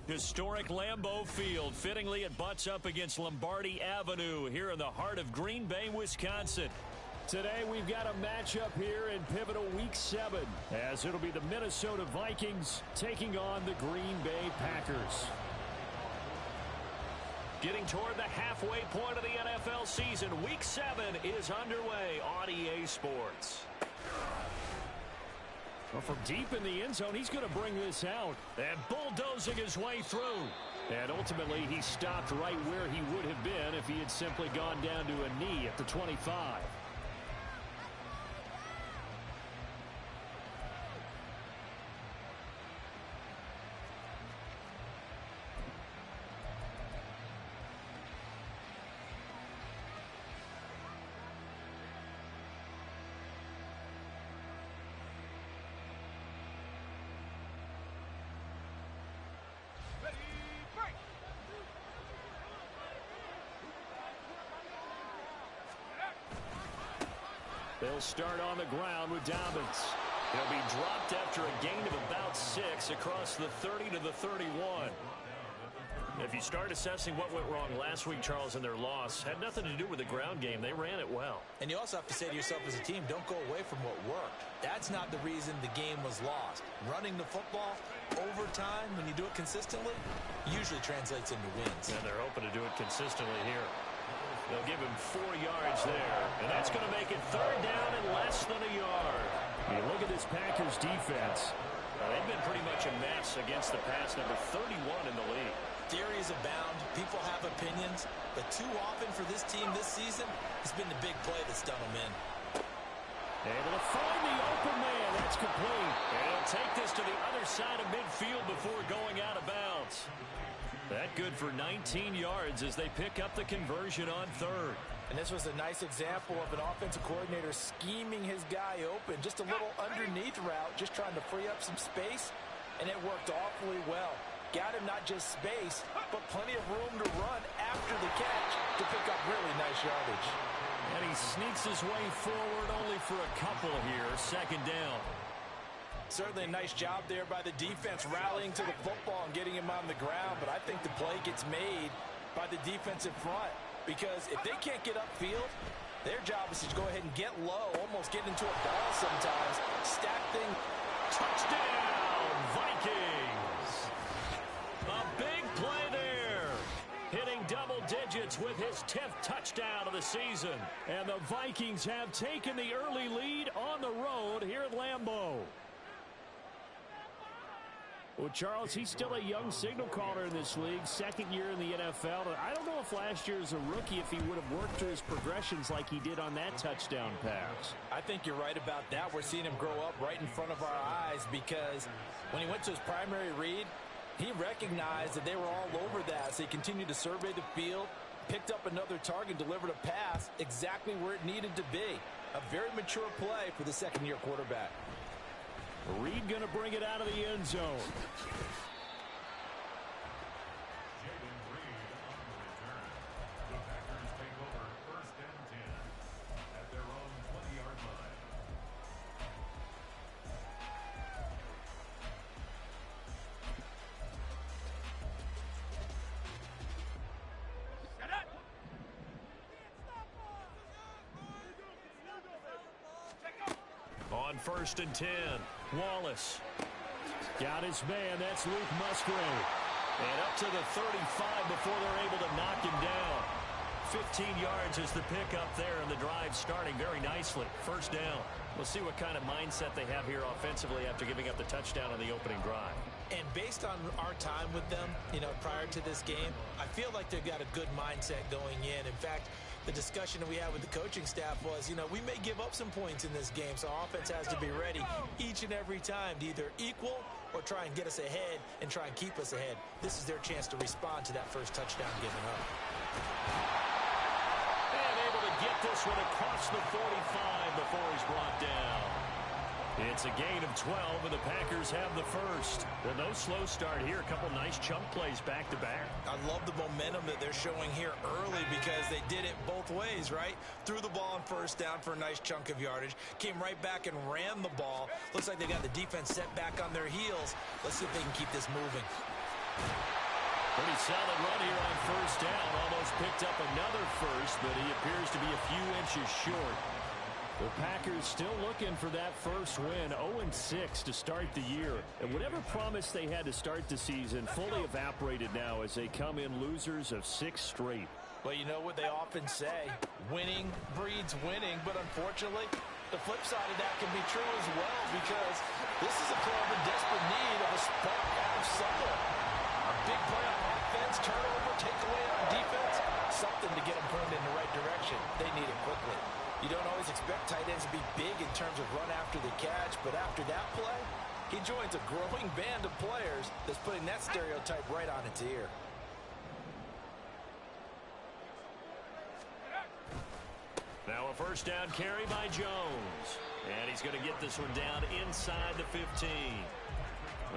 Historic Lambeau Field. Fittingly, it butts up against Lombardi Avenue here in the heart of Green Bay, Wisconsin. Today, we've got a matchup here in pivotal Week 7, as it'll be the Minnesota Vikings taking on the Green Bay Packers. Getting toward the halfway point of the NFL season, Week 7 is underway on EA Sports. Well, from deep in the end zone, he's going to bring this out. And bulldozing his way through. And ultimately, he stopped right where he would have been if he had simply gone down to a knee at the 25. They'll start on the ground with Dobbins. He'll be dropped after a gain of about 6 across the 30 to the 31. If you start assessing what went wrong last week, Charles, in their loss, had nothing to do with the ground game. They ran it well. And you also have to say to yourself as a team, don't go away from what worked. That's not the reason the game was lost. Running the football over time, when you do it consistently, usually translates into wins. And they're hoping to do it consistently here. They'll give him 4 yards there, and that's going to make it 3rd down and less than a yard. You look at this Packers defense. They've been pretty much a mess against the pass, number 31 in the league. Theories abound. People have opinions. But too often for this team this season, it's been the big play that's done them in. Able to find the open man. That's complete. And he'll take this to the other side of midfield before going out of bounds. That good for 19 yards as they pick up the conversion on 3rd. And this was a nice example of an offensive coordinator scheming his guy open. Just a little underneath route, just trying to free up some space. And it worked awfully well. Got him not just space, but plenty of room to run after the catch to pick up really nice yardage. And he sneaks his way forward only for a couple here. 2nd down. Certainly a nice job there by the defense rallying to the football and getting him on the ground. But I think the play gets made by the defensive front. Because if they can't get upfield, their job is to go ahead and get low, almost get into a ball sometimes. Stack thing. Touchdown, Vikings. A big play there. Hitting double digits with his 10th touchdown of the season. And the Vikings have taken the early lead on the road here at Lambeau. Well, Charles, he's still a young signal caller in this league, 2nd year in the NFL. I don't know if last year as a rookie, if he would have worked through his progressions like he did on that touchdown pass. I think you're right about that. We're seeing him grow up right in front of our eyes because when he went to his primary read, he recognized that they were all over that. So he continued to survey the field, picked up another target, delivered a pass exactly where it needed to be. A very mature play for the 2nd-year quarterback. Reed going to bring it out of the end zone. On 1st and 10, Wallace. Got his man, that's Luke Musgrave. And up to the 35 before they're able to knock him down. 15 yards is the pickup there, and the drive starting very nicely. 1st down. We'll see what kind of mindset they have here offensively after giving up the touchdown on the opening drive. And based on our time with them, prior to this game, I feel like they've got a good mindset going in. In fact, the discussion that we had with the coaching staff was, we may give up some points in this game, so our offense has to be ready each and every time to either equal or try and get us ahead and try and keep us ahead. This is their chance to respond to that first touchdown given up. And able to get this one across the 45 before he's brought down. It's a gain of 12, and the Packers have the first. Well, no slow start here. A couple nice chunk plays back-to-back. I love the momentum that they're showing here early because they did it both ways, right? Threw the ball on 1st down for a nice chunk of yardage. Came right back and ran the ball. Looks like they got the defense set back on their heels. Let's see if they can keep this moving. Pretty solid run here on first down. Almost picked up another first, but he appears to be a few inches short. The Packers still looking for that first win, 0-6 to start the year. And whatever promise they had to start the season fully evaporated now as they come in losers of 6 straight. Well, you know what they often say, winning breeds winning, but unfortunately, the flip side of that can be true as well because this is a club in desperate need of a spark out of somewhere. A big play on offense, turnover, takeaway on defense, something to get them pointed in the right direction. They need it quickly. You don't always expect tight ends to be big in terms of run after the catch, but after that play, he joins a growing band of players that's putting that stereotype right on its ear. Now a first down carry by Jones. And he's going to get this one down inside the 15.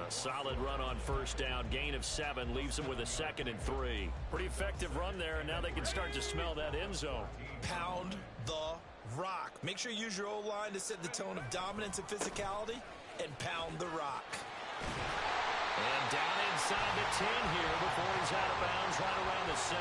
A solid run on first down. Gain of 7 leaves him with a 2nd and 3. Pretty effective run there, and now they can start to smell that end zone. Pound the rock. Make sure you use your O-line to set the tone of dominance and physicality, and pound the rock. And down inside the 10 here before he's out of bounds right around the 7.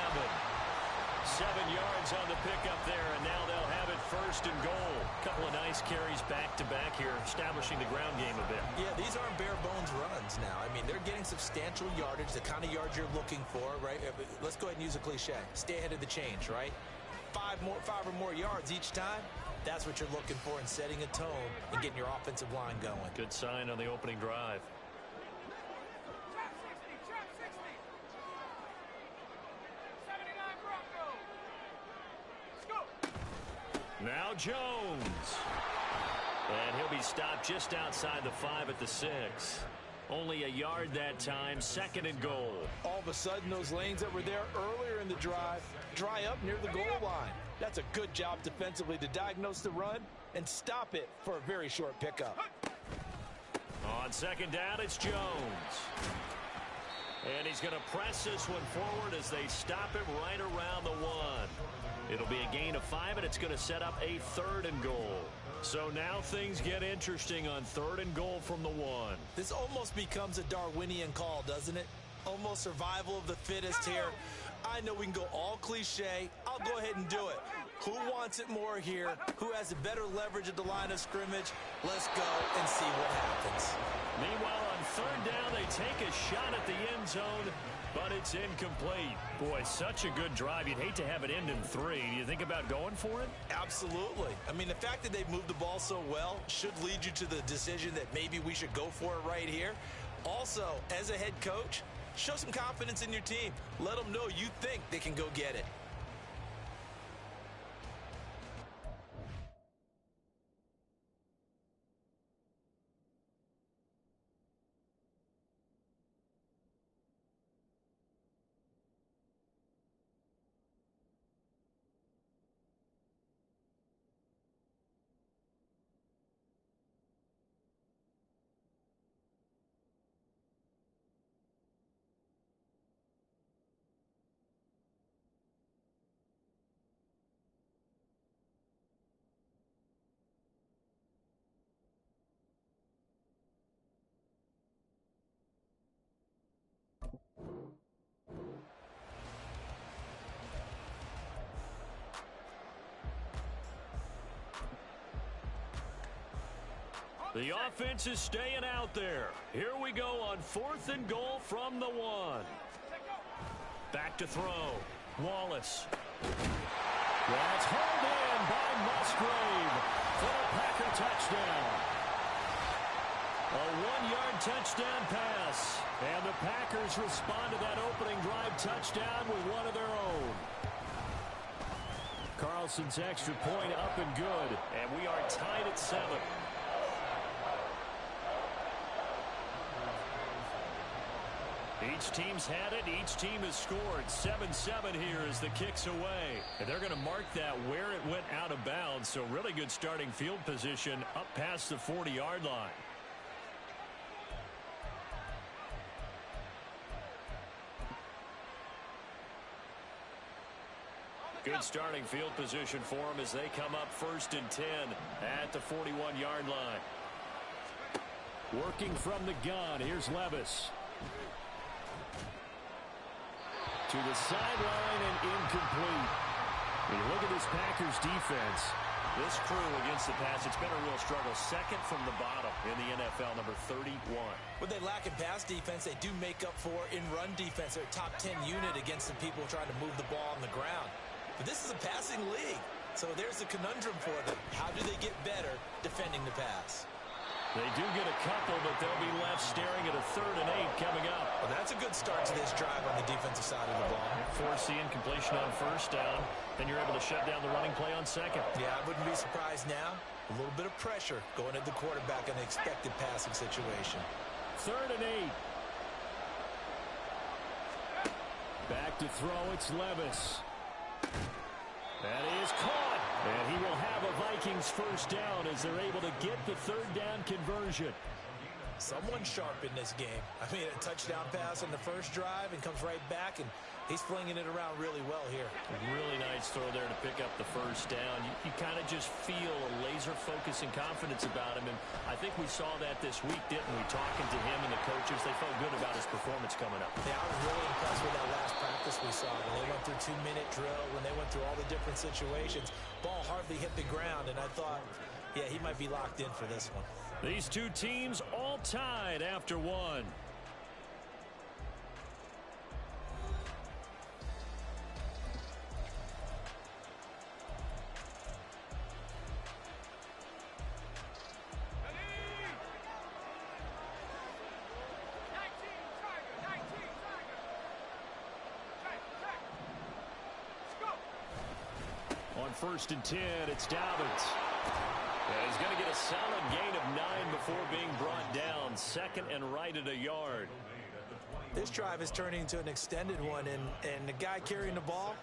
7 yards on the pickup there, and now they'll have it first and goal. Couple of nice carries back-to-back here, establishing the ground game a bit. Yeah, these aren't bare-bones runs now. I mean, they're getting substantial yardage, the kind of yards you're looking for, right? Let's go ahead and use a cliche. Stay ahead of the change, right? 5 or more yards each time. That's what you're looking for in setting a tone and getting your offensive line going. Good sign on the opening drive. Now Jones. And he'll be stopped just outside the 5 at the 6. Only a yard that time, 2nd and goal. All of a sudden, those lanes that were there earlier in the drive dry up near the goal line. That's a good job defensively to diagnose the run and stop it for a very short pickup. On 2nd down, it's Jones. And he's going to press this one forward as they stop it right around the 1. It'll be a gain of 5, and it's going to set up a 3rd and goal. So now things get interesting on 3rd and goal from the 1. This almost becomes a Darwinian call, doesn't it? Almost survival of the fittest here. I know we can go all cliche. I'll go ahead and do it. Who wants it more here? Who has a better leverage at the line of scrimmage? Let's go and see what happens. Meanwhile, on 3rd down, they take a shot at the end zone, but it's incomplete. Boy, such a good drive. You'd hate to have it end in 3. Do you think about going for it? Absolutely. I mean, the fact that they've moved the ball so well should lead you to the decision that maybe we should go for it right here. Also, as a head coach, show some confidence in your team. Let them know you think they can go get it. The offense is staying out there. Here we go on 4th and goal from the 1. Back to throw. Wallace. That's hauled in by Musgrave for a Packer touchdown. A 1-yard touchdown pass. And the Packers respond to that opening drive touchdown with one of their own. Carlson's extra point up and good. And we are tied at 7. Each team's had it. Each team has scored. 7-7 here as the kick's away. And they're going to mark that where it went out of bounds. So really good starting field position up past the 40-yard line. Good starting field position for them as they come up 1st and 10 at the 41-yard line. Working from the gun. Here's Levis. To the sideline and incomplete. When you look at this Packers defense, this crew against the pass, it's been a real struggle. Second from the bottom in the NFL, number 31. What they lack in pass defense, they do make up for in run defense. They're a top 10 unit against the people trying to move the ball on the ground. But this is a passing league, so there's a conundrum for them. How do they get better defending the pass? They do get a couple, but they'll be left staring at a 3rd and 8 coming up. Well, that's a good start to this drive on the defensive side of the ball. Force the incompletion on 1st down. Then you're able to shut down the running play on 2nd. Yeah, I wouldn't be surprised now. A little bit of pressure going at the quarterback in an expected passing situation. 3rd and 8. Back to throw, it's Levis. That is caught. And he will have a Vikings 1st down as they're able to get the 3rd down conversion. Someone sharp in this game. I mean, a touchdown pass on the first drive and comes right back, and he's flinging it around really well here. Really nice throw there to pick up the 1st down. You kind of just feel a laser focus and confidence about him, and I think we saw that this week, didn't we? Talking to him and the coaches, they felt good about his performance coming up. Yeah, I was really impressed with that last practice we saw. When they went through 2-minute drill, when they went through all the different situations, ball hardly hit the ground, and I thought, yeah, he might be locked in for this one. These two teams all tied after one. On 1st and 10, it's Dobbins. And he's going to get a solid gain of 9 before being brought down. 2nd and right at a yard. This drive is turning into an extended one, and the guy carrying the ball,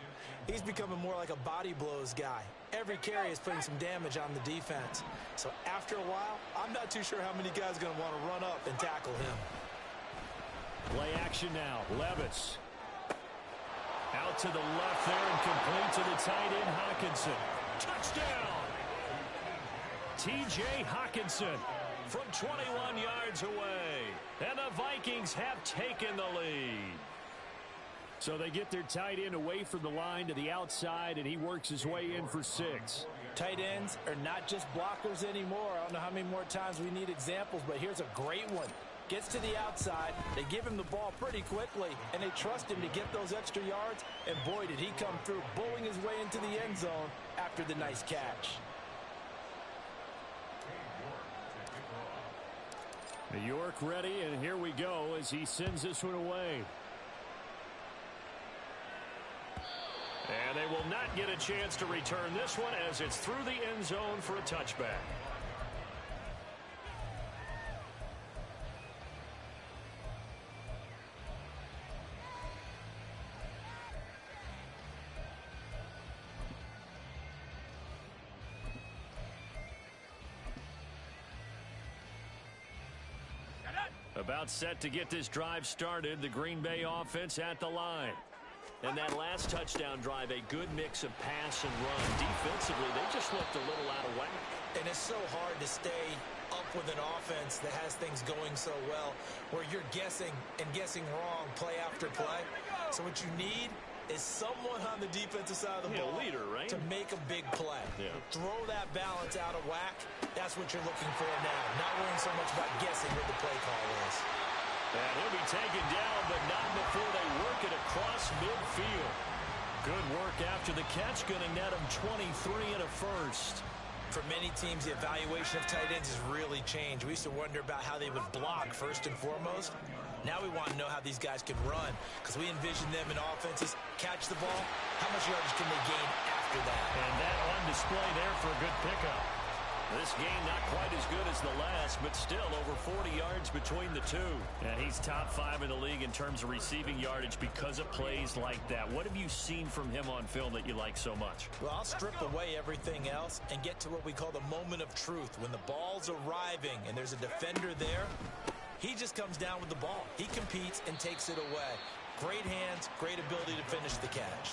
he's becoming more like a body blows guy. Every carry is putting some damage on the defense. So after a while, I'm not too sure how many guys are going to want to run up and tackle him. Play action now. Levis. Out to the left there and complete to the tight end, Hockenson. Touchdown! T.J. Hockenson from 21 yards away. And the Vikings have taken the lead. So they get their tight end away from the line to the outside, and he works his way in for 6. Tight ends are not just blockers anymore. I don't know how many more times we need examples, but here's a great one. Gets to the outside, they give him the ball pretty quickly, and they trust him to get those extra yards, and boy, did he come through, bowling his way into the end zone after the nice catch. York ready, and here we go as he sends this one away. And they will not get a chance to return this one as it's through the end zone for a touchback. About set to get this drive started, the Green Bay offense at the line. And that last touchdown drive, a good mix of pass and run. Defensively, they just looked a little out of whack. And it's so hard to stay up with an offense that has things going so well, where you're guessing and guessing wrong play after play. So what you need is someone on the defensive side of the ball, leader, right? to make a big play. Yeah. Throw that balance out of whack. That's what you're looking for now. Not worrying so much about guessing what the play call is. And he'll be taken down, but not before they work it across midfield. Good work after the catch, going to net him 23 and a 1st. For many teams, the evaluation of tight ends has really changed. We used to wonder about how they would block first and foremost. Now we want to know how these guys can run, because we envision them in offenses catch the ball. How much yardage can they gain after that? And that on display there for a good pickup. This game not quite as good as the last, but still over 40 yards between the two. And he's top 5 in the league in terms of receiving yardage because of plays like that. What have you seen from him on film that you like so much? Well, I'll strip away everything else and get to what we call the moment of truth. When the ball's arriving and there's a defender there, he just comes down with the ball. He competes and takes it away. Great hands, great ability to finish the catch.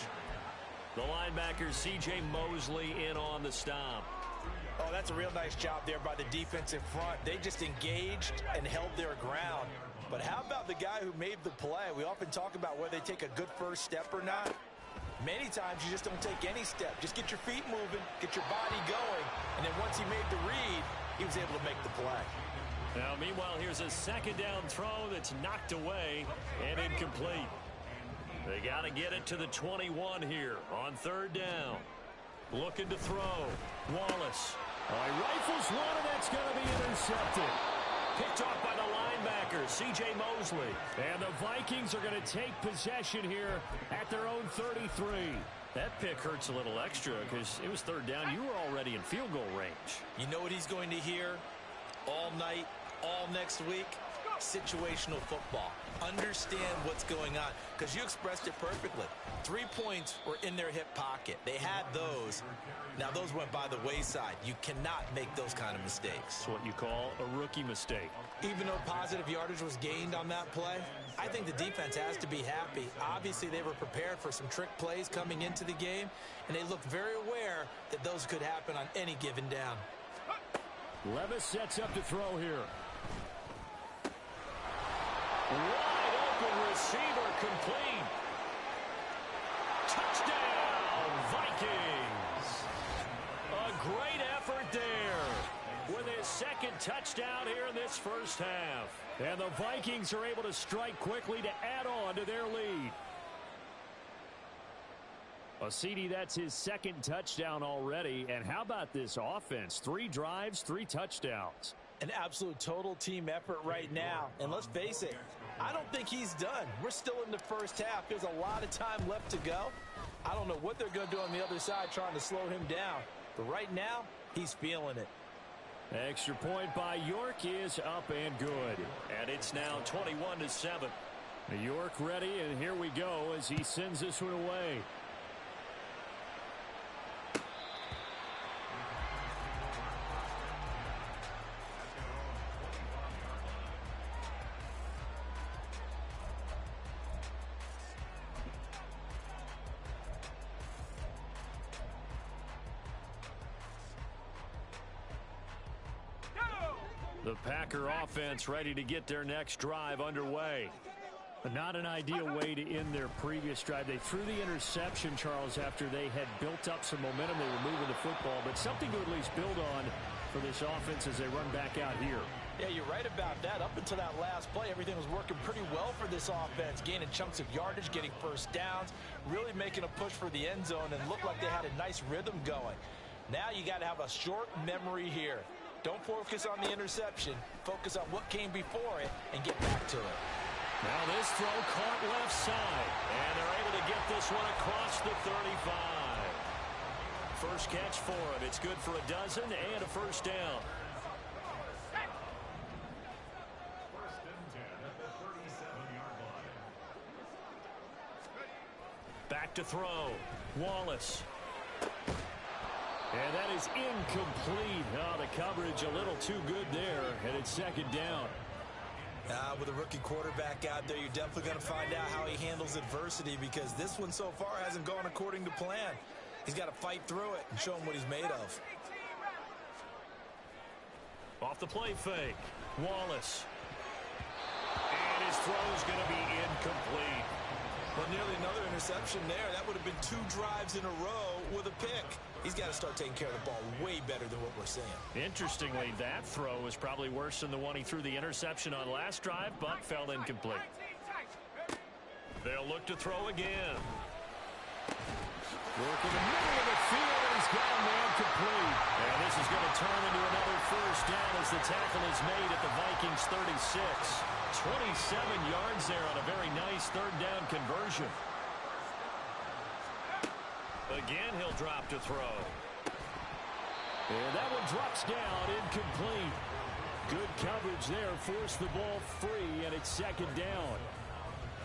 The linebacker, C.J. Mosley, in on the stop. Oh, that's a real nice job there by the defensive front. They just engaged and held their ground. But how about the guy who made the play? We often talk about whether they take a good first step or not. Many times you just don't take any step. Just get your feet moving, get your body going, and then once he made the read, he was able to make the play. Now, meanwhile, here's a second down throw that's knocked away and incomplete. They got to get it to the 21 here on third down. Looking to throw. Wallace. He rifles one, and that's going to be intercepted. Picked off by the linebacker, C.J. Mosley. And the Vikings are going to take possession here at their own 33. That pick hurts a little extra because it was third down. You were already in field goal range. You know what he's going to hear all night, all next week? Situational football. Understand what's going on, because you expressed it perfectly. 3 points were in their hip pocket. They had those. Now those went by the wayside. You cannot make those kind of mistakes. It's what you call a rookie mistake. Even though positive yardage was gained on that play, I think the defense has to be happy. Obviously they were prepared for some trick plays coming into the game, and they looked very aware that those could happen on any given down. Levis sets up to throw here. Wide open receiver, complete. Touchdown, Vikings. A great effort there with his second touchdown here in this first half. And the Vikings are able to strike quickly to add on to their lead. CD, that's his second touchdown already. And how about this offense? 3 drives, 3 touchdowns. An absolute total team effort right now. And let's face it, I don't think he's done. We're still in the first half. There's a lot of time left to go. I don't know what they're going to do on the other side trying to slow him down. But right now, he's feeling it. Extra point by York is up and good. And it's now 21-7. York ready, and here we go as he sends this one away. The Packer offense ready to get their next drive underway. But not an ideal way to end their previous drive. They threw the interception, Charles, after they had built up some momentum. They were moving the football, but something to at least build on for this offense as they run back out here. Yeah, you're right about that. Up until that last play, everything was working pretty well for this offense, gaining chunks of yardage, getting first downs, really making a push for the end zone, and looked like they had a nice rhythm going. Now you got to have a short memory here. Don't focus on the interception. Focus on what came before it and get back to it. Now this throw caught left side, and they're able to get this one across the 35. First catch for him. It's good for a dozen and a first down. First and 10 at the 37-yard line. Back to throw. Wallace. And that is incomplete. Oh, the coverage a little too good there, and it's second down. With a rookie quarterback out there, you're definitely going to find out how he handles adversity, because this one so far hasn't gone according to plan. He's got to fight through it and show him what he's made of. Off the play fake. Wallace. And his throw's going to be incomplete. Well, nearly another interception there. That would have been 2 drives in a row with a pick. He's got to start taking care of the ball way better than what we're seeing. Interestingly, that throw was probably worse than the one he threw the interception on last drive, but fell incomplete. They'll look to throw again. Work in the middle of the field, and he's got a man complete. And this is going to turn into another first down as the tackle is made at the Vikings 36. 27 yards there on a very nice third down conversion. Again, he'll drop to throw. And that one drops down, incomplete. Good coverage there, forced the ball free, and it's second down.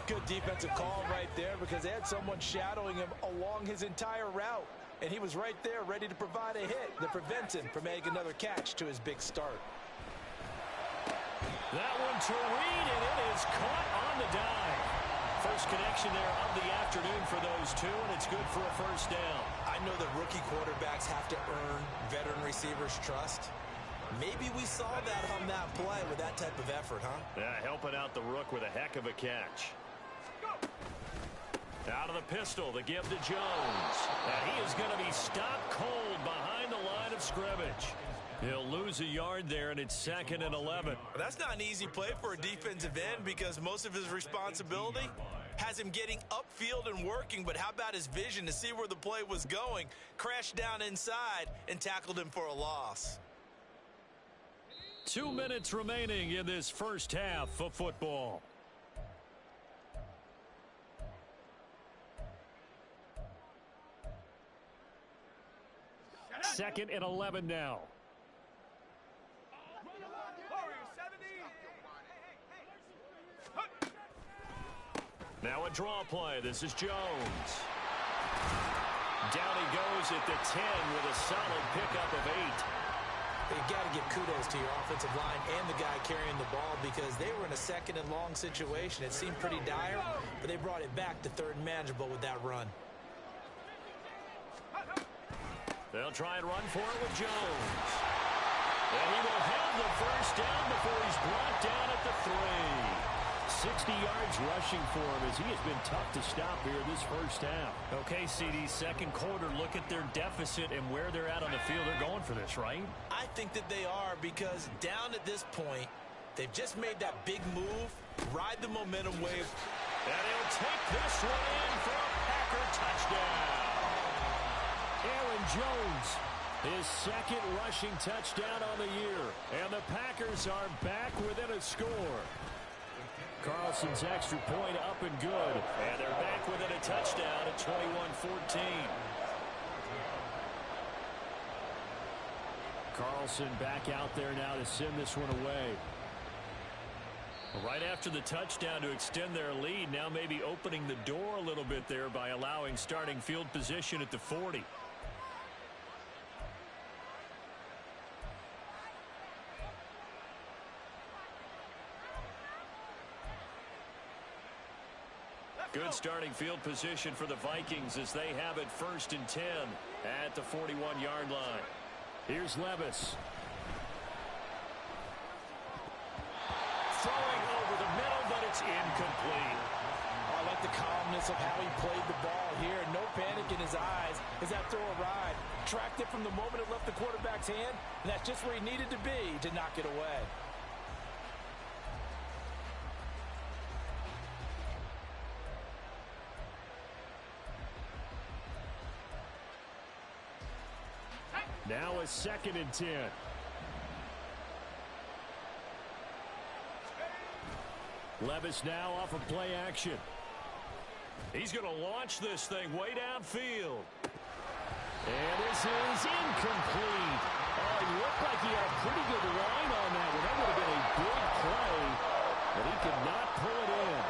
Good defensive call right there, because they had someone shadowing him along his entire route. And he was right there ready to provide a hit that prevents him from making another catch to his big start. That one to Reed, and it is caught on the dive. First connection there of the afternoon for those two, and it's good for a first down. I know that rookie quarterbacks have to earn veteran receivers' trust. Maybe we saw that on that play with that type of effort, huh? Yeah, helping out the rook with a heck of a catch. Out of the pistol, the give to Jones. And he is going to be stopped cold behind the line of scrimmage. He'll lose a yard there, and it's 2nd and 11. That's not an easy play for a defensive end because most of his responsibility has him getting upfield and working, but how about his vision to see where the play was going, crashed down inside, and tackled him for a loss. 2 minutes remaining in this first half of football. Second and 11 now. Now a draw play. This is Jones. Down he goes at the 10 with a solid pickup of 8. You got to give kudos to your offensive line and the guy carrying the ball because they were in a 2nd and long situation. It seemed pretty dire, but they brought it back to 3rd and manageable with that run. They'll try and run for it with Jones. And he will have the first down before he's brought down at the 3. 60 yards rushing for him as he has been tough to stop here this first half. Okay, CD, second quarter, look at their deficit and where they're at on the field. They're going for this, right? I think that they are because down at this point, they've just made that big move, ride the momentum wave. And he'll take this one in for a Packer touchdown. Aaron Jones, his 2nd rushing touchdown on the year. And the Packers are back within a score. Carlson's extra point up and good. And they're back within a touchdown at 21-14. Carlson back out there now to send this one away. Right after the touchdown to extend their lead, now maybe opening the door a little bit there by allowing starting field position at the 40. Good starting field position for the Vikings as they have it 1st and 10 at the 41-yard line. Here's Levis. Throwing over the middle, but it's incomplete. I like the calmness of how he played the ball here. No panic in his eyes as that throw arrived. Tracked it from the moment it left the quarterback's hand, and that's just where he needed to be to knock it away. Now a 2nd and 10. Levis now off of play action. He's going to launch this thing way downfield. And this is incomplete. Oh, he looked like he had a pretty good line on that one. That would have been a big play, but he could not pull it in.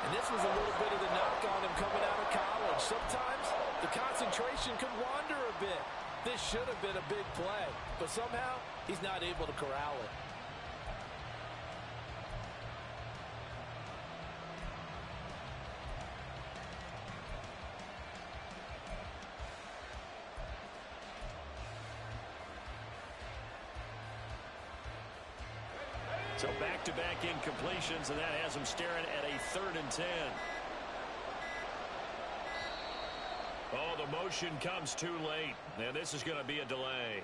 And this was a little bit of the knock on him coming out of college. Sometimes the concentration could wander a bit. This should have been a big play, but somehow he's not able to corral it. So back-to-back incompletions, and that has him staring at a 3rd and 10. Oh, the motion comes too late. And this is going to be a delay.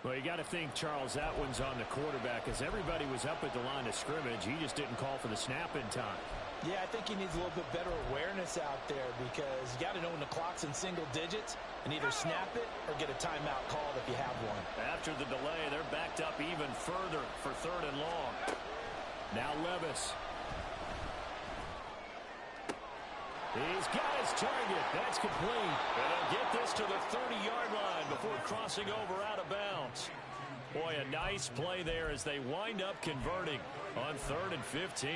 Well, you got to think, Charles, that one's on the quarterback as everybody was up at the line of scrimmage. He just didn't call for the snap in time. Yeah, I think he needs a little bit better awareness out there because you got to know when the clock's in single digits and either snap it or get a timeout called if you have one. After the delay, they're backed up even further for 3rd and long. Now Levis. He's got his target. That's complete. And they'll get this to the 30-yard line before crossing over out of bounds. Boy, a nice play there as they wind up converting on 3rd and 15.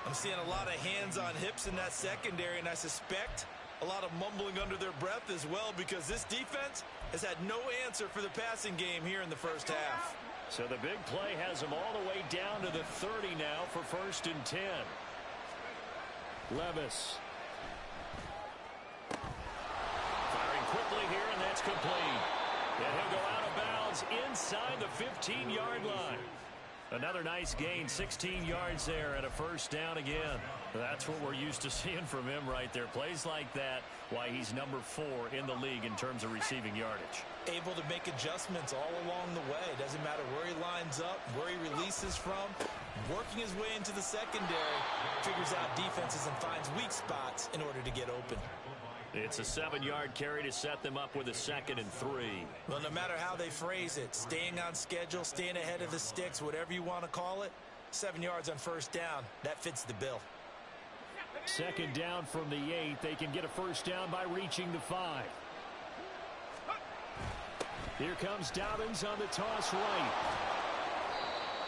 I'm seeing a lot of hands on hips in that secondary, and I suspect a lot of mumbling under their breath as well because this defense has had no answer for the passing game here in the first half. So the big play has them all the way down to the 30 now for 1st and 10. Levis. Firing quickly here, and that's complete. And he'll go out of bounds ball's inside the 15-yard line. Another nice gain, 16 yards there and a first down again. That's what we're used to seeing from him right there. Plays like that, why he's number 4 in the league in terms of receiving yardage. Able to make adjustments all along the way. Doesn't matter where he lines up, where he releases from. Working his way into the secondary, figures out defenses and finds weak spots in order to get open. It's a 7-yard carry to set them up with a 2nd and 3. Well, no matter how they phrase it, staying on schedule, staying ahead of the sticks, whatever you want to call it, 7 yards on first down, that fits the bill. 2nd down from the 8. They can get a first down by reaching the 5. Here comes Dobbins on the toss right.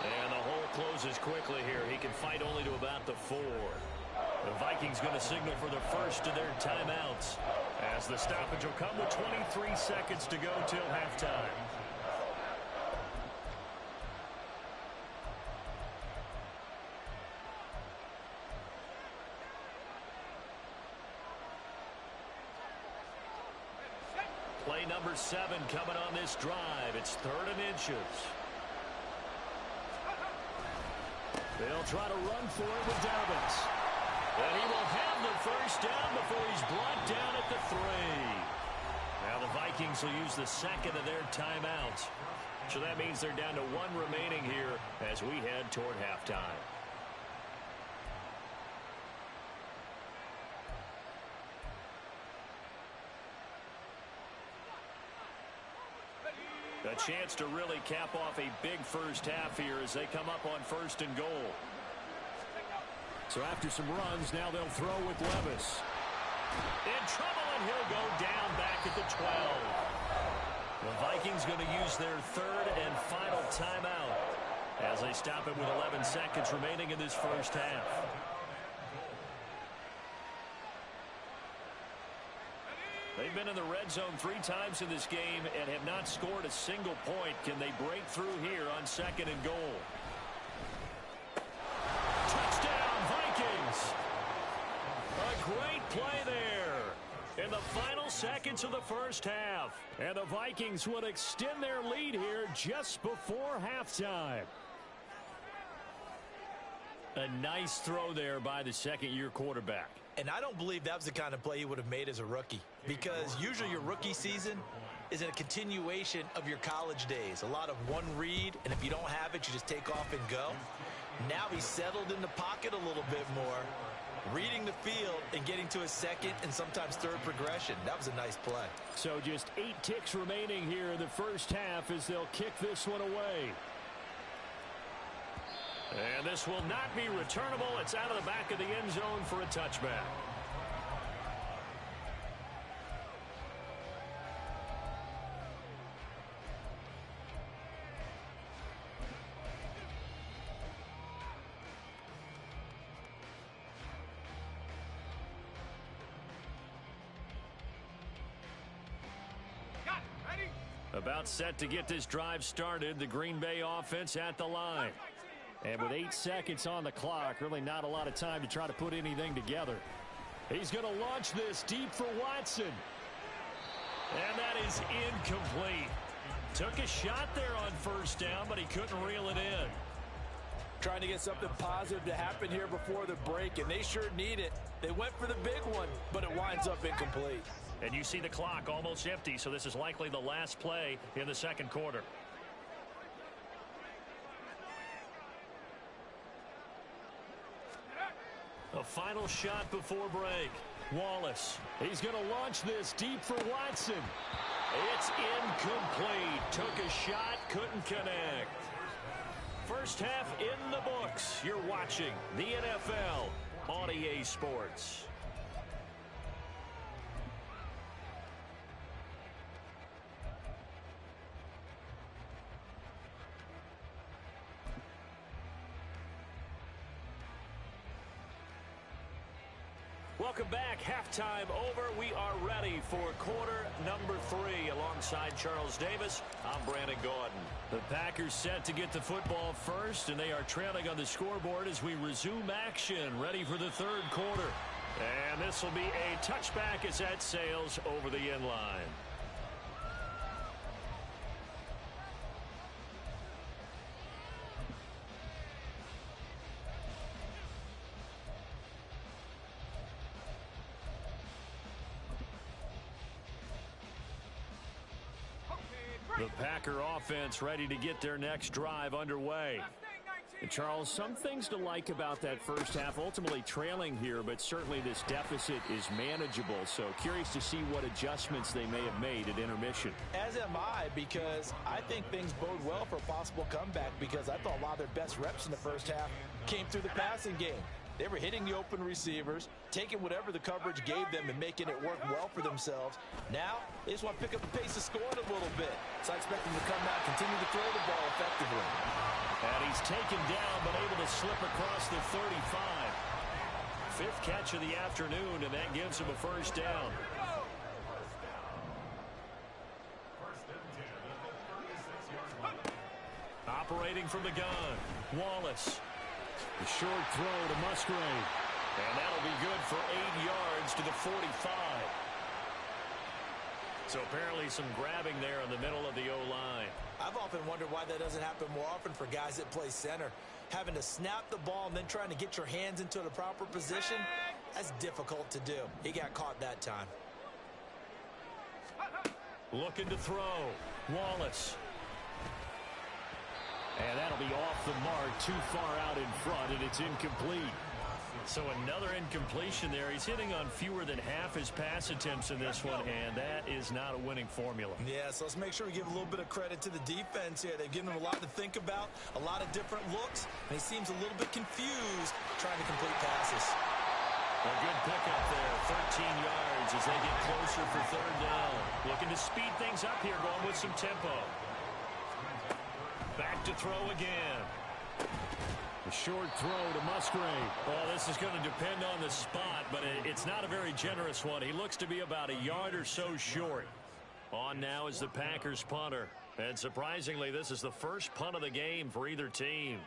And the hole closes quickly here. He can fight only to about the 4. The Vikings going to signal for the first of their timeouts, as the stoppage will come with 23 seconds to go till halftime. Play number 7 coming on this drive. It's 3rd and inches. They'll try to run for it with Dobbins. And he will have the first down before he's brought down at the 3. Now the Vikings will use the 2nd of their timeouts. So that means they're down to 1 remaining here as we head toward halftime. A chance to really cap off a big first half here as they come up on 1st and goal. So after some runs, now they'll throw with Levis. In trouble, and he'll go down back at the 12. The Vikings going to use their 3rd and final timeout as they stop it with 11 seconds remaining in this first half. They've been in the red zone 3 times in this game and have not scored a single point. Can they break through here on 2nd and goal? Touchdown, Vikings! A great play there in the final seconds of the first half. And the Vikings would extend their lead here just before halftime. A nice throw there by the 2nd-year quarterback. And I don't believe that was the kind of play he would have made as a rookie, because usually your rookie season is a continuation of your college days. A lot of one read, and if you don't have it, you just take off and go. Now he's settled in the pocket a little bit more, reading the field and getting to a 2nd and sometimes 3rd progression. That was a nice play. So just 8 ticks remaining here in the first half as they'll kick this one away. And this will not be returnable. It's out of the back of the end zone for a touchback. About set to get this drive started. The Green Bay offense at the line. And with 8 seconds on the clock, really not a lot of time to try to put anything together. He's going to launch this deep for Watson. And that is incomplete. Took a shot there on first down, but he couldn't reel it in. Trying to get something positive to happen here before the break, and they sure need it. They went for the big one, but it winds up incomplete. And you see the clock almost empty, so this is likely the last play in the 2nd quarter. A final shot before break. Wallace. He's going to launch this deep for Watson. It's incomplete. Took a shot, couldn't connect. First half in the books. You're watching the NFL on EA Sports. Welcome back. Halftime over. We are ready for quarter number 3. Alongside Charles Davis, I'm Brandon Gordon. The Packers set to get the football first, and they are trailing on the scoreboard as we resume action, ready for the 3rd quarter. And this will be a touchback as that sails over the end line. The Packer offense ready to get their next drive underway. And Charles, some things to like about that first half, ultimately trailing here, but certainly this deficit is manageable. So curious to see what adjustments they may have made at intermission. As am I, because I think things bode well for a possible comeback, because I thought a lot of their best reps in the first half came through the passing game. They were hitting the open receivers, taking whatever the coverage gave them and making it work well for themselves. Now, they just want to pick up the pace of scoring a little bit. So I expect them to come out, continue to throw the ball effectively. And he's taken down, but able to slip across the 35. Fifth catch of the afternoon, and that gives him a first down. Operating from the gun, Wallace. The short throw to Musgrave. And that'll be good for 8 yards to the 45. So apparently some grabbing there in the middle of the O-line. I've often wondered why that doesn't happen more often for guys that play center. Having to snap the ball and then trying to get your hands into the proper position, that's difficult to do. He got caught that time. Looking to throw. Wallace. And that'll be off the mark, too far out in front, and it's incomplete. So another incompletion there. He's hitting on fewer than half his pass attempts in this one, and that is not a winning formula. Yeah, so let's make sure we give a little bit of credit to the defense here. They've given him a lot to think about, a lot of different looks, and he seems a little bit confused trying to complete passes. A good pickup there, 13 yards as they get closer for third down. Looking to speed things up here, going with some tempo. Back to throw again. A short throw to Musgrave. Well, this is going to depend on the spot, but it's not a very generous one. He looks to be about a yard or so short. On now is the Packers punter. And surprisingly, this is the first punt of the game for either team.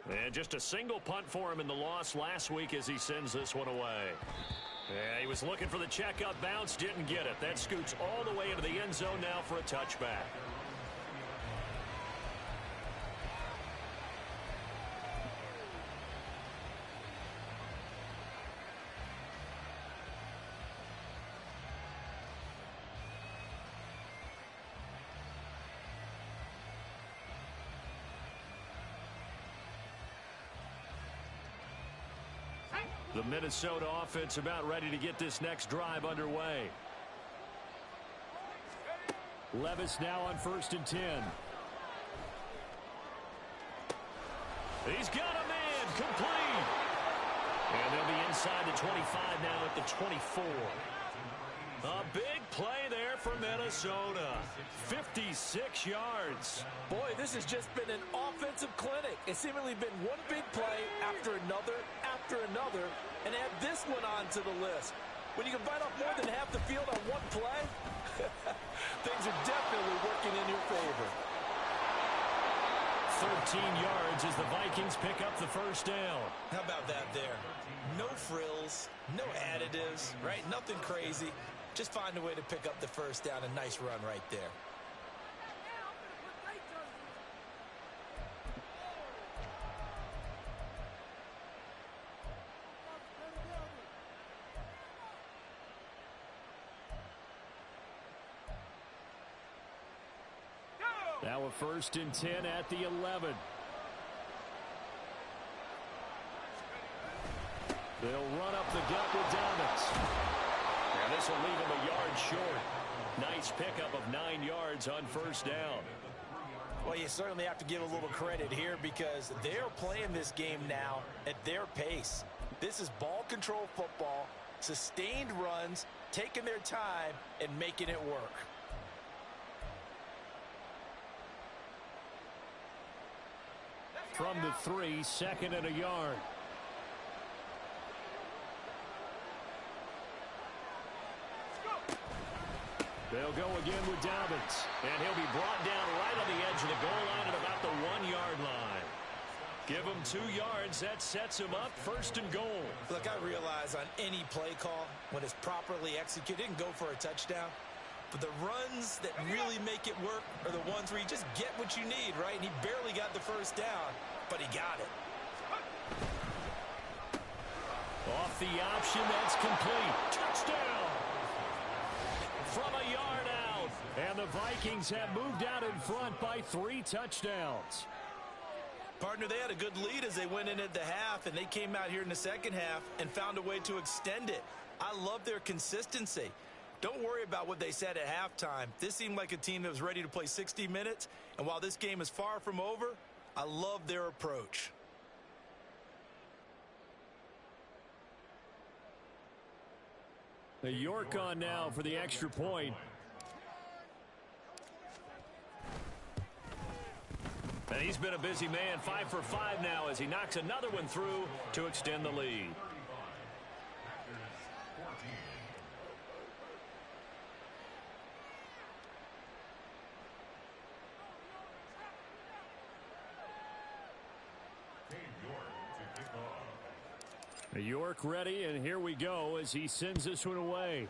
And just a single punt for him in the loss last week as he sends this one away. Yeah, he was looking for the checkup bounce, didn't get it. That scoots all the way into the end zone now for a touchback. The Minnesota offense about ready to get this next drive underway. Levis now on 1st and 10. He's got a man complete. And they'll be inside the 25 now at the 24. A big play there for Minnesota. 56 yards. Boy, this has just been an offensive clinic. It's seemingly been one big play after another, and add this one onto the list. When you can bite off more than half the field on one play, things are definitely working in your favor. 13 yards as the Vikings pick up the first down. How about that there? No frills, no additives, right? Nothing crazy. Just find a way to pick up the first down. A nice run right there. Now a 1st and 10 at the 11. They'll run up the gut with Dobbins. And this will leave him a yard short. Nice pickup of 9 yards on first down. Well, you certainly have to give a little credit here because they're playing this game now at their pace. This is ball control football, sustained runs, taking their time, and making it work. From the 3, 2nd and a yard. They'll go again with Dobbins. And he'll be brought down right on the edge of the goal line at about the 1-yard line. Give him 2 yards. That sets him up 1st and goal. Look, I realize on any play call, when it's properly executed, it can go for a touchdown. But the runs that really make it work are the ones where you just get what you need, right? And he barely got the first down, but he got it. Off the option, that's complete. Touchdown! from a yard out. And the Vikings have moved out in front by 3 touchdowns. Partner, they had a good lead as they went in at the half, and they came out here in the second half and found a way to extend it. I love their consistency. Don't worry about what they said at halftime. This seemed like a team that was ready to play 60 minutes, and while this game is far from over, I love their approach. The York on now for the extra point. And he's been a busy man, 5 for 5 now as he knocks another one through to extend the lead. York ready, and here we go as he sends this one away.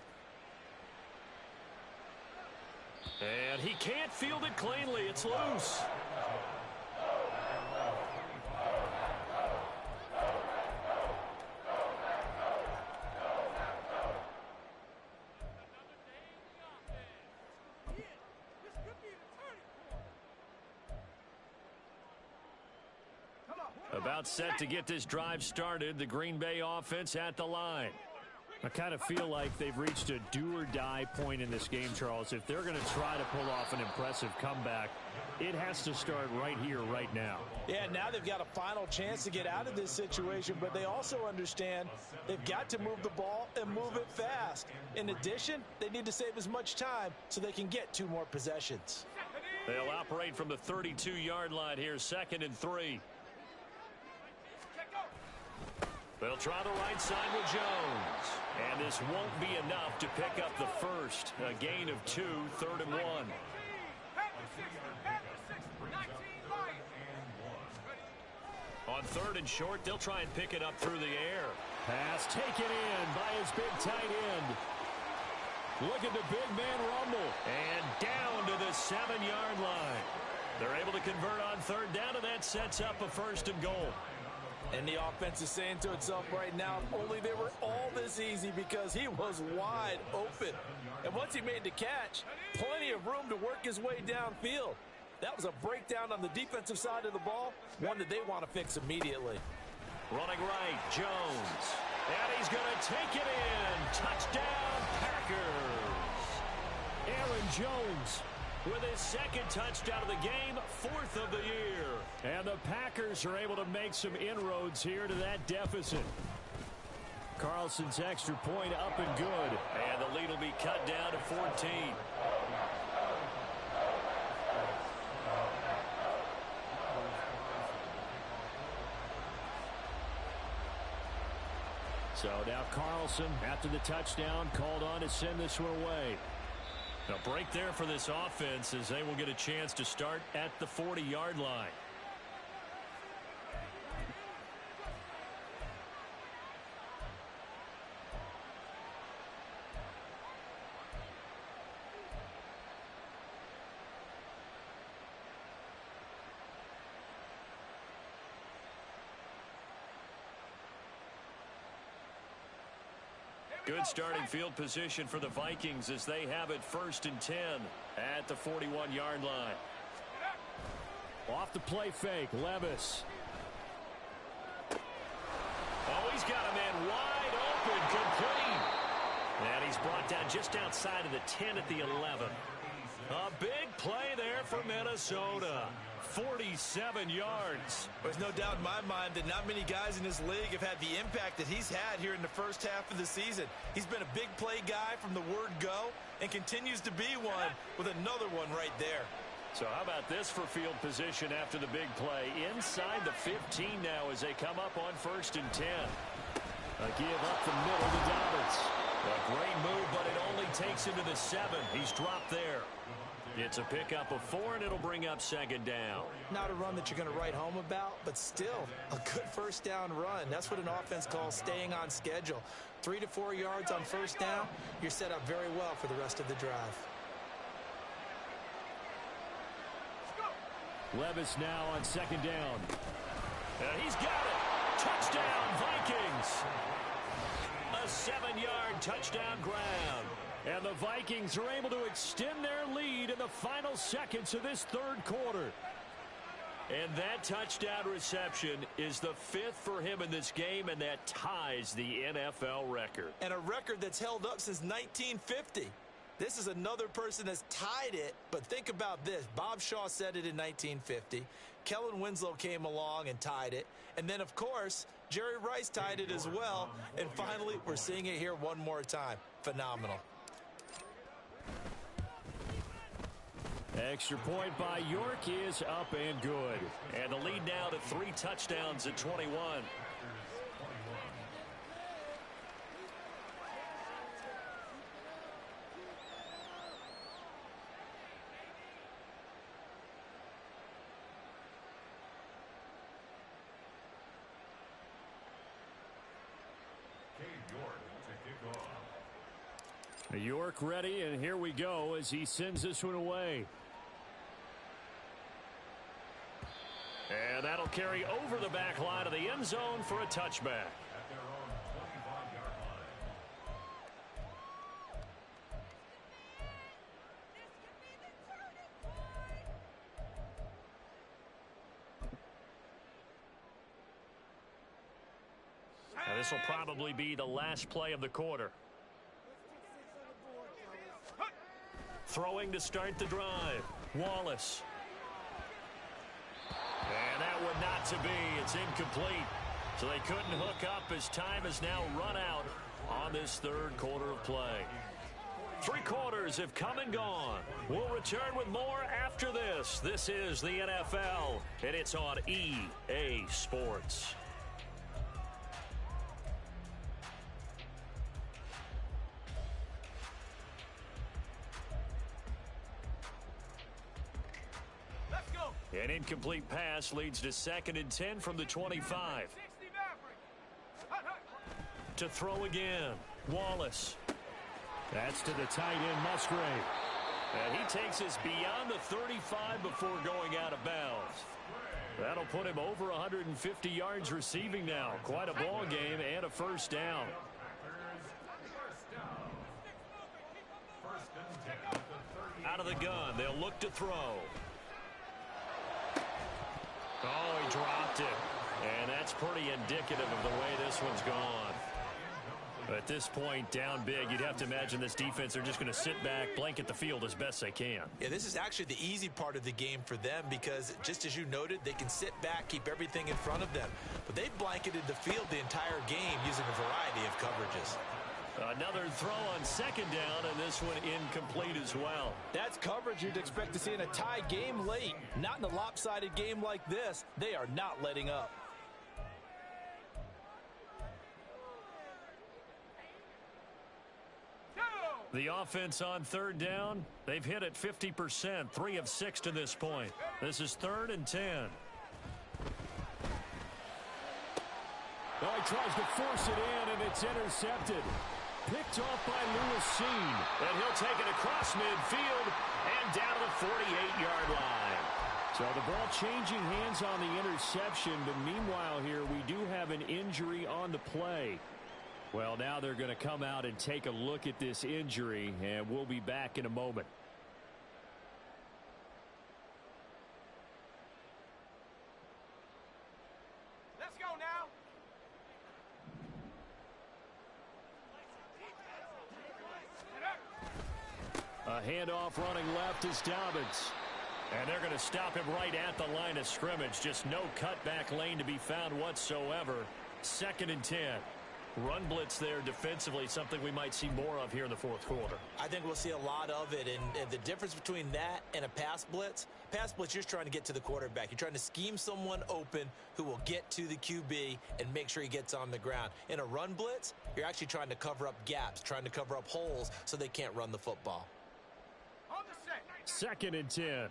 And he can't field it cleanly. It's loose. About set to get this drive started. The Green Bay offense at the line. I kind of feel like they've reached a do-or-die point in this game, Charles. If they're going to try to pull off an impressive comeback, it has to start right here, right now. Yeah, now they've got a final chance to get out of this situation, but they also understand they've got to move the ball and move it fast. In addition, they need to save as much time so they can get 2 more possessions. They'll operate from the 32-yard line here, 2nd and 3. They'll try the right side with Jones. And this won't be enough to pick up the first. A gain of 2, 3rd and 1. On 3rd and short, they'll try and pick it up through the air. Pass taken in by his big tight end. Look at the big man rumble. And down to the 7-yard line. They're able to convert on 3rd down, and that sets up a 1st and goal. And the offense is saying to itself right now, only they were all this easy because he was wide open. And once he made the catch, plenty of room to work his way downfield. That was a breakdown on the defensive side of the ball, one that they want to fix immediately. Running right, Jones. And he's going to take it in. Touchdown, Packers. Aaron Jones with his 2nd touchdown of the game, 4th of the year. And the Packers are able to make some inroads here to that deficit. Carlson's extra point up and good. And the lead will be cut down to 14. So now Carlson, after the touchdown, called on to send this one away. A break there for this offense as they will get a chance to start at the 40-yard line. Good starting field position for the Vikings as they have it 1st and 10 at the 41-yard line. Off the play fake, Levis. Oh, he's got a man wide open, complete. And he's brought down just outside of the 10 at the 11. A big play there for Minnesota. 47 yards. There's no doubt in my mind that not many guys in this league have had the impact that he's had here in the first half of the season. He's been a big play guy from the word go and continues to be one with another one right there. So how about this for field position after the big play? Inside the 15 now as they come up on 1st and 10. A give up the middle to Dobbins. A great move, but it only takes him to the 7. He's dropped there. It's a pickup of 4, and it'll bring up 2nd down. Not a run that you're going to write home about, but still a good 1st down run. That's what an offense calls staying on schedule. 3 to 4 yards on 1st down, you're set up very well for the rest of the drive. Levis now on 2nd down. And he's got it. Touchdown, Vikings. A 7-yard touchdown ground. And the Vikings are able to extend their lead in the final seconds of this third quarter. And that touchdown reception is the 5th for him in this game, and that ties the NFL record. And a record that's held up since 1950. This is another person that's tied it, but think about this. Bob Shaw said it in 1950. Kellen Winslow came along and tied it. And then, of course, Jerry Rice tied it as well. And finally, we're seeing it here one more time. Phenomenal. Extra point by York is up and good. And the lead now to 3 touchdowns at 21. York ready, and here we go as he sends this one away. And that'll carry over the back line of the end zone for a touchback. At their own 25-yard line. Now, this will probably be the last play of the quarter. Throwing to start the drive. Wallace. And that would not to be. It's incomplete. So they couldn't hook up as time has now run out on this third quarter of play. 3 quarters have come and gone. We'll return with more after this. This is the NFL, and it's on EA Sports. An incomplete pass leads to 2nd and 10 from the 25. To throw again, Wallace. That's to the tight end, Musgrave. And he takes us beyond the 35 before going out of bounds. That'll put him over 150 yards receiving now. Quite a ball game and a first down. Out of the gun, they'll look to throw. Oh, he dropped it. And that's pretty indicative of the way this one's gone. At this point, down big, you'd have to imagine this defense, they're just going to sit back, blanket the field as best they can. Yeah, this is actually the easy part of the game for them because, just as you noted, they can sit back, keep everything in front of them. But they blanketed the field the entire game using a variety of coverages. Another throw on 2nd down, and this one incomplete as well. That's coverage you'd expect to see in a tie game late. Not in a lopsided game like this. They are not letting up. The offense on 3rd down, they've hit it 50%, 3 of 6 to this point. This is 3rd and 10. Oh, he tries to force it in, and it's intercepted. Picked off by Lewis Cine. And he'll take it across midfield and down to the 48-yard line. So the ball changing hands on the interception, but meanwhile here we do have an injury on the play. Well, now they're going to come out and take a look at this injury, and we'll be back in a moment. Let's go now. A handoff running left is Dobbins. And they're going to stop him right at the line of scrimmage. Just no cutback lane to be found whatsoever. 2nd and 10. Run blitz there defensively, something we might see more of here in the 4th quarter. I think we'll see a lot of it, and the difference between that and a pass blitz, you're just trying to get to the quarterback. You're trying to scheme someone open who will get to the QB and make sure he gets on the ground. In a run blitz, you're actually trying to cover up gaps, trying to cover up holes so they can't run the football. 2nd and 10.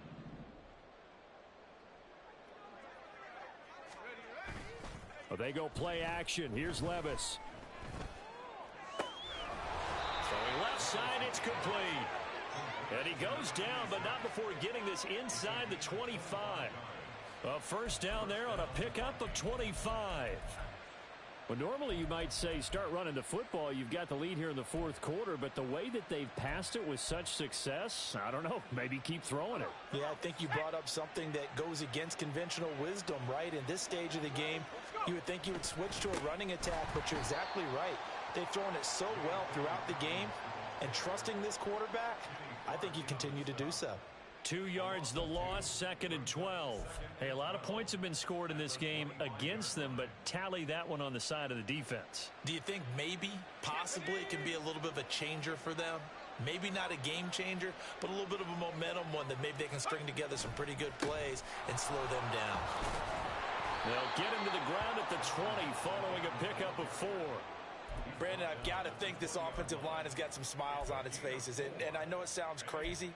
Well, they go play action. Here's Levis. Throwing left side, it's complete. And he goes down, but not before getting this inside the 25. A first down there on a pickup of 25. Well, normally you might say start running the football. You've got the lead here in the fourth quarter, but the way that they've passed it with such success, I don't know, maybe keep throwing it. Yeah, I think you brought up something that goes against conventional wisdom, right? In this stage of the game, you would think you would switch to a running attack, but you're exactly right. They've thrown it so well throughout the game, and trusting this quarterback, I think you continue to do so. 2 yards the loss, 2nd and 12. Hey, a lot of points have been scored in this game against them, but tally that one on the side of the defense. Do you think maybe, possibly, it can be a little bit of a changer for them? Maybe not a game changer, but a little bit of a momentum one that maybe they can string together some pretty good plays and slow them down. They'll get him to the ground at the 20 following a pickup of 4. Brandon, I've got to think this offensive line has got some smiles on its faces. And I know it sounds crazy,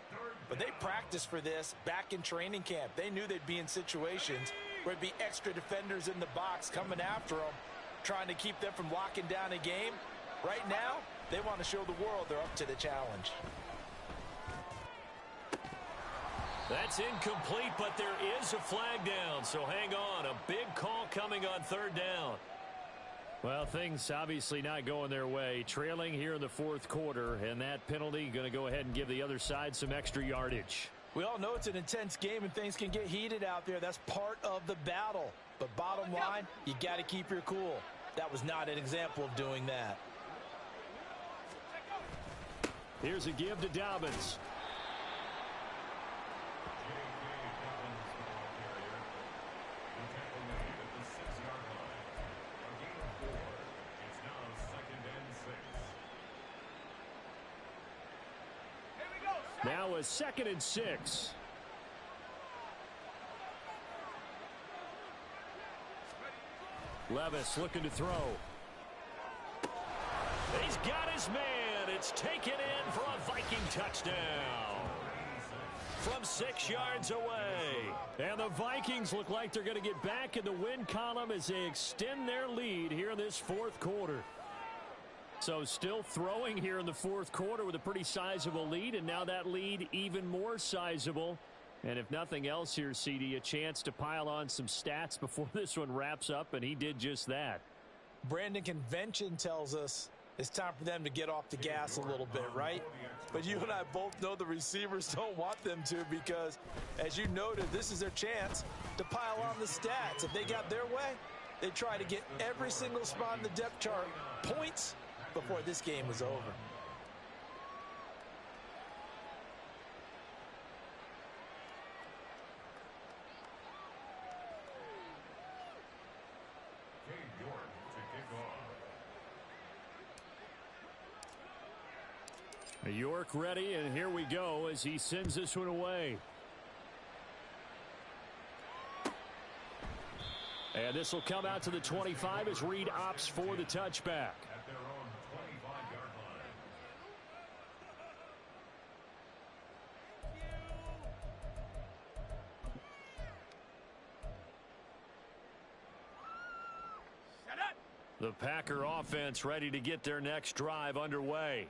but they practiced for this back in training camp. They knew they'd be in situations where it'd be extra defenders in the box coming after them, trying to keep them from locking down a game. Right now, they want to show the world they're up to the challenge. That's incomplete, but there is a flag down, so hang on. A big call coming on 3rd down. Well, things obviously not going their way. Trailing here in the fourth quarter, and that penalty going to go ahead and give the other side some extra yardage. We all know it's an intense game and things can get heated out there. That's part of the battle. But bottom line, you got to keep your cool. That was not an example of doing that. Here's a give to Dobbins. Now a 2nd and 6. Levis looking to throw. He's got his man. It's taken in for a Viking touchdown from 6 yards away. And the Vikings look like they're going to get back in the win column as they extend their lead here in this fourth quarter. So still throwing here in the fourth quarter with a pretty sizable lead, and now that lead even more sizable. And if nothing else here, CD, a chance to pile on some stats before this one wraps up, and he did just that. Brandon, convention tells us it's time for them to get off the gas a little bit, right? But you and I both know the receivers don't want them to because, as you noted, this is their chance to pile on the stats. If they got their way, they try to get every single spot in the depth chart points before this game is over. York to kick off. York ready, and here we go as he sends this one away. And this will come out to the 25 as Reed opts for the touchback. At their own 25-yard line. The Packer offense ready to get their next drive underway.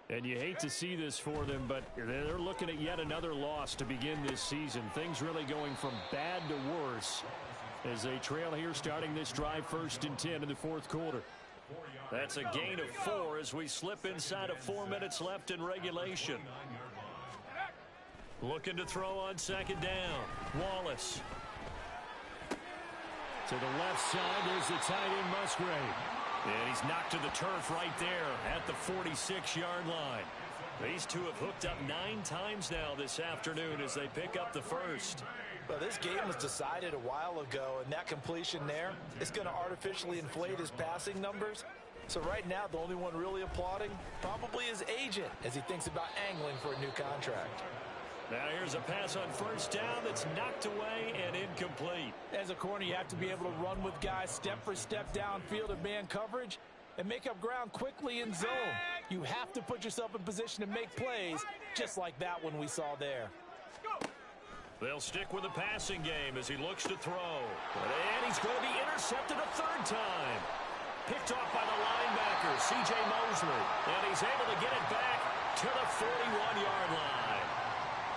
And you hate to see this for them, but they're looking at yet another loss to begin this season. Things really going from bad to worse as they trail here starting this drive 1st and 10 in the fourth quarter. That's a gain of 4 as we slip inside of 4 minutes left in regulation. Looking to throw on 2nd down. Wallace. To the left side, there's the tight end Musgrave. And he's knocked to the turf right there at the 46-yard line. These two have hooked up 9 times now this afternoon as they pick up the first. Well, this game was decided a while ago, and that completion there is going to artificially inflate his passing numbers. So right now, the only one really applauding probably his agent as he thinks about angling for a new contract. Now here's a pass on 1st down that's knocked away and incomplete. As a corner, you have to be able to run with guys step for step downfield in man coverage and make up ground quickly in zone. You have to put yourself in position to make plays just like that one we saw there. They'll stick with the passing game as he looks to throw. And he's going to be intercepted a 3rd time. Picked off by the linebacker, C.J. Mosley. And he's able to get it back to the 41-yard line.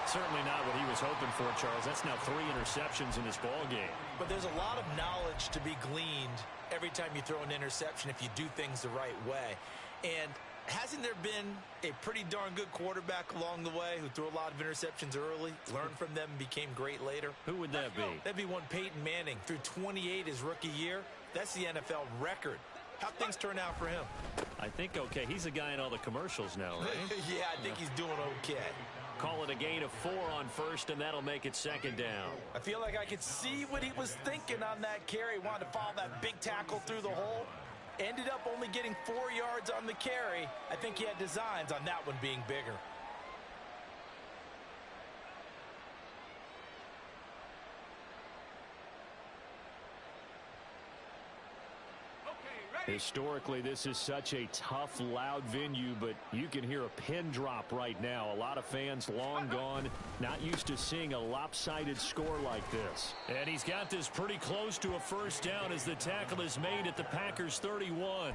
Certainly not what he was hoping for, Charles. That's now 3 interceptions in this ball game. But there's a lot of knowledge to be gleaned every time you throw an interception if you do things the right way. And hasn't there been a pretty darn good quarterback along the way who threw a lot of interceptions early, learned from them, and became great later? Who would that be? That'd be one Peyton Manning. Threw 28 his rookie year. That's the NFL record. How'd things turn out for him? I think okay. He's a guy in all the commercials now, right? Yeah, I think he's doing okay. Call it a gain of 4 on first, and that'll make it second down. I feel like I could see what he was thinking on that carry. Wanted to follow that big tackle through the hole. Ended up only getting 4 yards on the carry. I think he had designs on that one being bigger. Historically, this is such a tough, loud venue, but you can hear a pin drop right now. A lot of fans long gone, not used to seeing a lopsided score like this. And he's got this pretty close to a first down as the tackle is made at the Packers 31.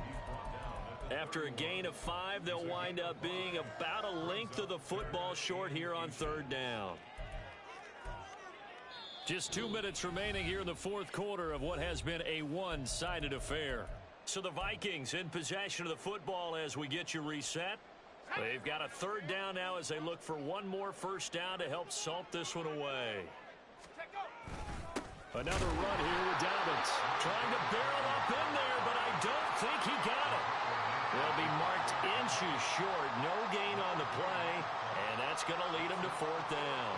After a gain of 5, they'll wind up being about a length of the football short here on third down. Just 2 minutes remaining here in the fourth quarter of what has been a one-sided affair. So the Vikings in possession of the football as we get you reset. They've got a third down now as they look for one more first down to help salt this one away. Another run here with Dobbins. Trying to barrel up in there, but I don't think he got it. They'll be marked inches short. No gain on the play, and that's going to lead them to fourth down.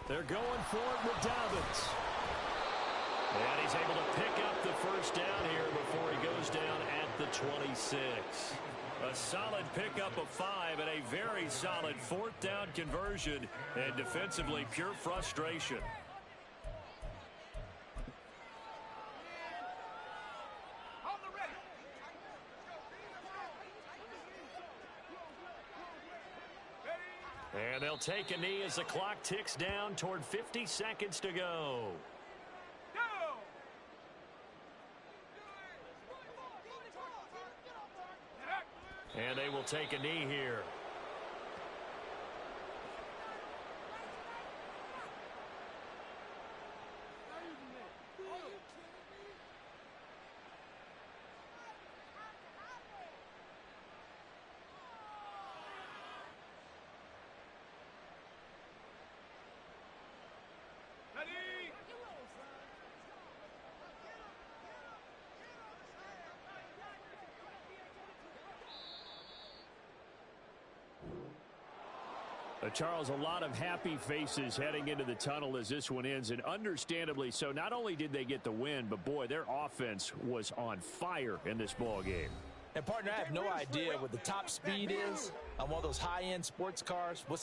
They're going for it with Dobbins. And he's able to pick up the first down here before he goes down at the 26. A solid pickup of 5 and a very solid fourth down conversion. And defensively, pure frustration. And they'll take a knee as the clock ticks down toward 50 seconds to go. And they will take a knee here. Charles, a lot of happy faces heading into the tunnel as this one ends, and understandably so. Not only did they get the win, but boy, their offense was on fire in this ball game. And partner, I have no idea what the top speed is on one of those high-end sports cars. What's the